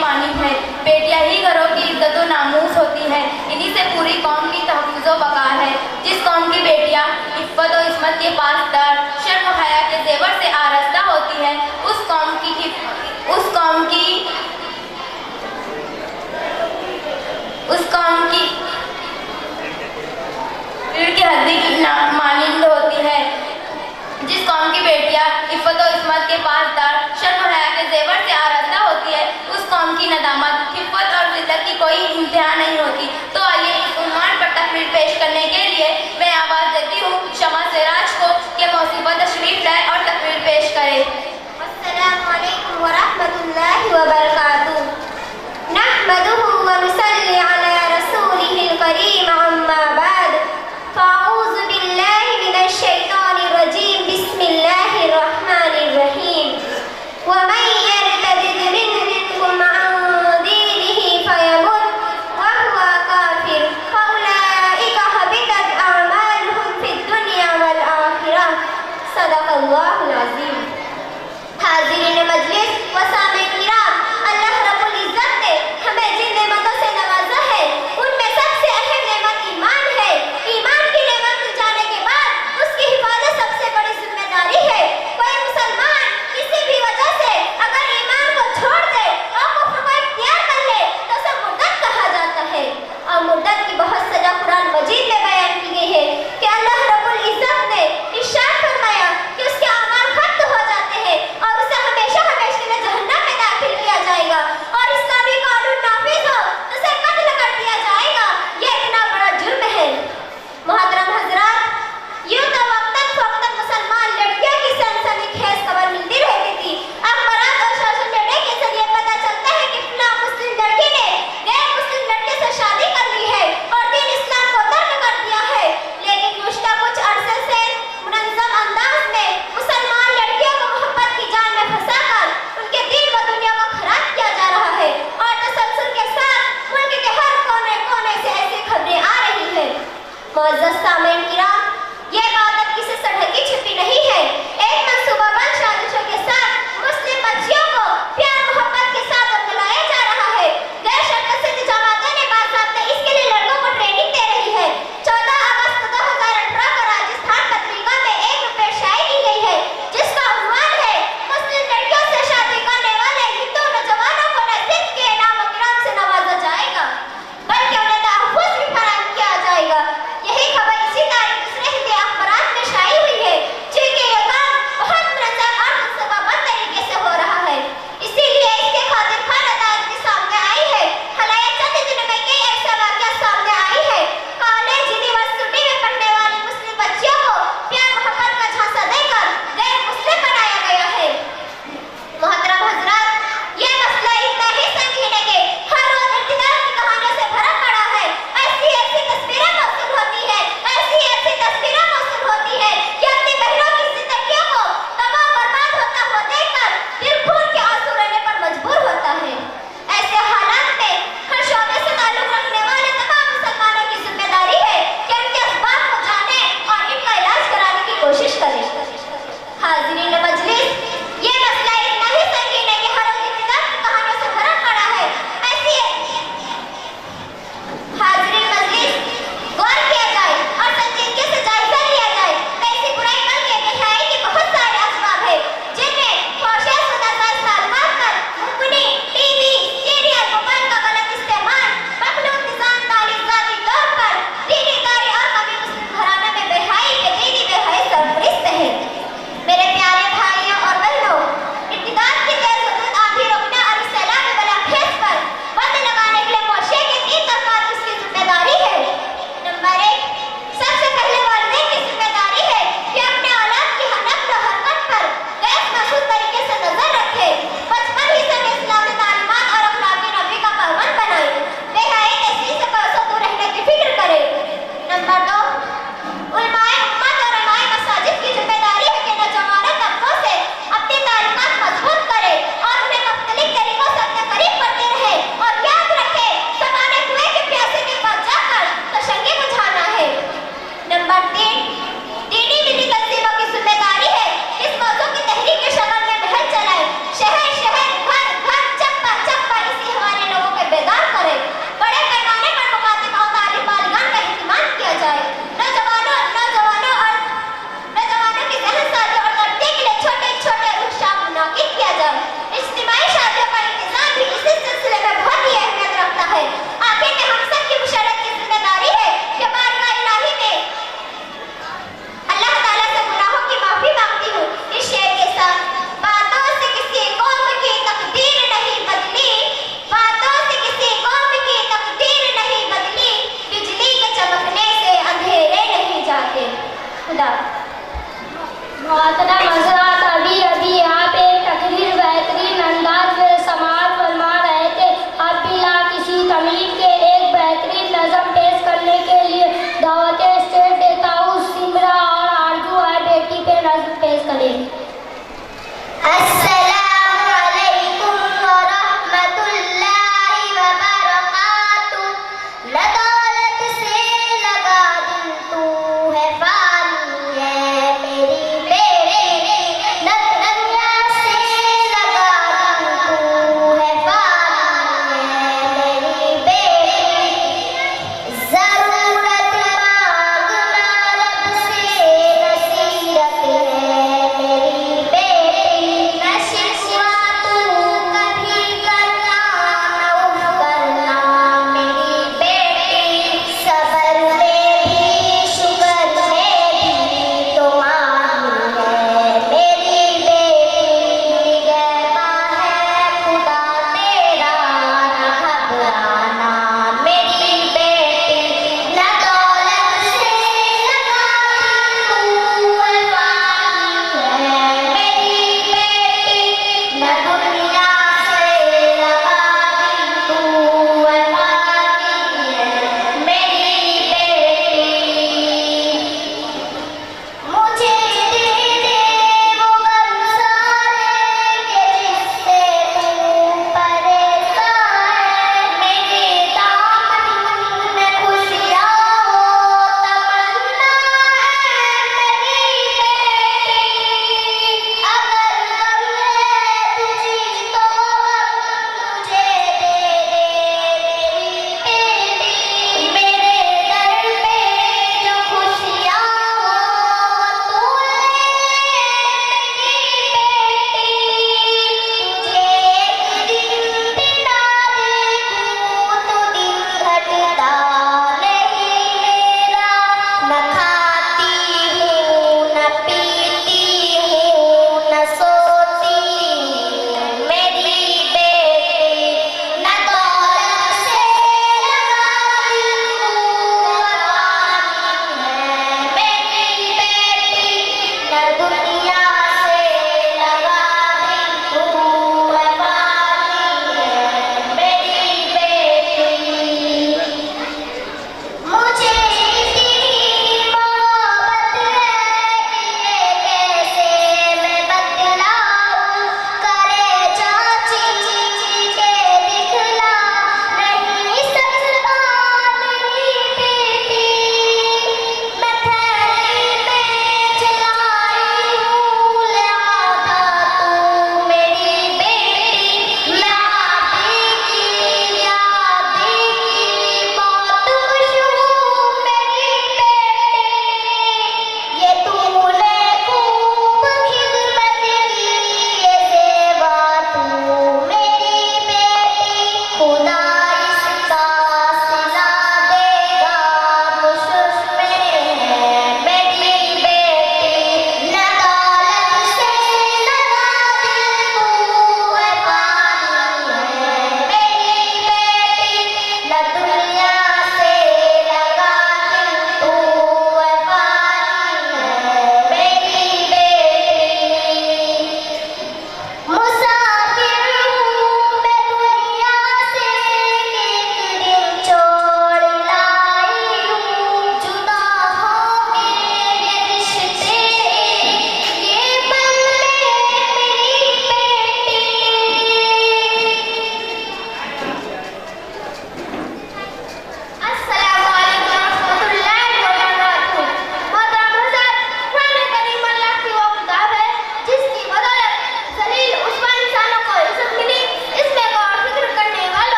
मानी है। बेटियां ही घरों की इज्जत व नामूस होती हैं, इन्हीं से पूरी कौम की तहफ़्फ़ुज़ व बका है। जिस कौम की बेटियां इफ़्फ़त व इस्मत के पासदार, शर्म व हया के ज़ेवर से आरास्ता होती हैं, उस कौम की रीढ़ की हड्डी की मानिंद होती है। जिस कौम की बेटियां इफ़्फ़त व इस्मत के पासदार, शर्म व हया के ज़ेवर से आरास्ता होती है, उस कौम की नदामत, हिफ़्फ़त और ज़िल्लत की कोई इंतहा नहीं होती। तो आइए इस उन्वान पर तकरीर पेश करने के लिए मैं आवाज़ देती हूँ शमा सिराज को कि मौसीबा तशरीफ़ लाए और तकरीर पेश करें। अस्सलामु अलैकुम व रहमतुल्लाहि व बरकातुहू। नहमदुहु व नुसल्ली अला रसूलिहिल करीम, अम्मा बाद। फ़अऊज़ु बिल्लाहि मिनश शैतानिर रजीम, बिस्मिल्लाहिर रहमानिर रहीम। व मन यर्तदिद मिनकुम अन दीनिही फयमुत व हुवा काफिर फउलाइका हबितत अअमालुहुम फिद दुनिया वल आखिरह। सदक़ल्लाहुल अज़ीम। हाज़िरीन मजलिस व सामीन किराम, अल्लाह रब्बुल इज़्ज़त ने हमें जिन नेमतों से नवाजा है, उनमें सबसे अहम नेमत ईमान है। ईमान की नेमत मिल जाने के बाद उसकी हिफाजत सबसे बड़ी जिम्मेदारी है। कोई मुसलमान किसी भी वजह से अगर ईमान को छोड़ दे और कुफ्र को इख्तियार कर ले तो उसे मुर्तद कहा जाता है। और मुर्तद की बहुत सजा कुरान मजीद में बयान की गई है कि अल्लाह रब्बुल इज़्ज़त ने इरशाद फरमाया कि उसके अमाल खत्म हो जाते हैं और उसे हमेशा हमेशा के लिए जहन्नम में दाखिल किया जाएगा, और इस्लामी कानून नाफिज हो तो उसे कत्ल कर दिया जाएगा। ये इतना बड़ा जुर्म है। मोहतरम हजरात, यूं तो वक्तन फवक्तन मुसलमान लड़कियों की सनसनीखेज खबर मिलती रहती थी। अखबारात और सोशल मीडिया के जरिए पता चलता है कि फलां मुस्लिम लड़की ने गैर मुस्लिम लड़के से शादी कर ली है और दीन इस्लाम को तर्क कर दिया है। लेकिन गुज़श्ता कुछ अरसे से मुनज़्ज़म अंदाज में मुसलमान लड़कियों को मोहब्बत की जाल में फंसाकर उनके दीन व दुनिया को खराब किया जा रहा है, और तसलसल के साथ मुल्क के हर कोने कोने से ऐसी खबरें आ रही हैं। मुअज़्ज़ज़ सामीन किराम, ये बात अब किसी से ढकी छिपी नहीं है। एक मंसूबाबंद साजिशों के साथ मुस्लिम बच्चियों को प्यार मोहब्बत के साथ अपनाया जा रहा है। गैर शर्त से जमातें ने बाज़ाब्ता इसके लिए लड़कों को ट्रेनिंग दे रही है। 14 अगस्त 2018 को राजस्थान पत्रिका में एक रिपोर्ट शाये की गई है जिसका उन्वान है मुस्लिम लड़कियों से शादी करने वाले हिंदू नौजवानों को न सिर्फ के इनाम व इकराम से नवाजा जाएगा बल्कि उन्हें तहफ़्फ़ुज़ भी फराहम किया जाएगा। यही खबर इसी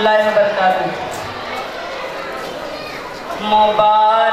वरहमतुल्लाहि वबरकातुहू। मुबारक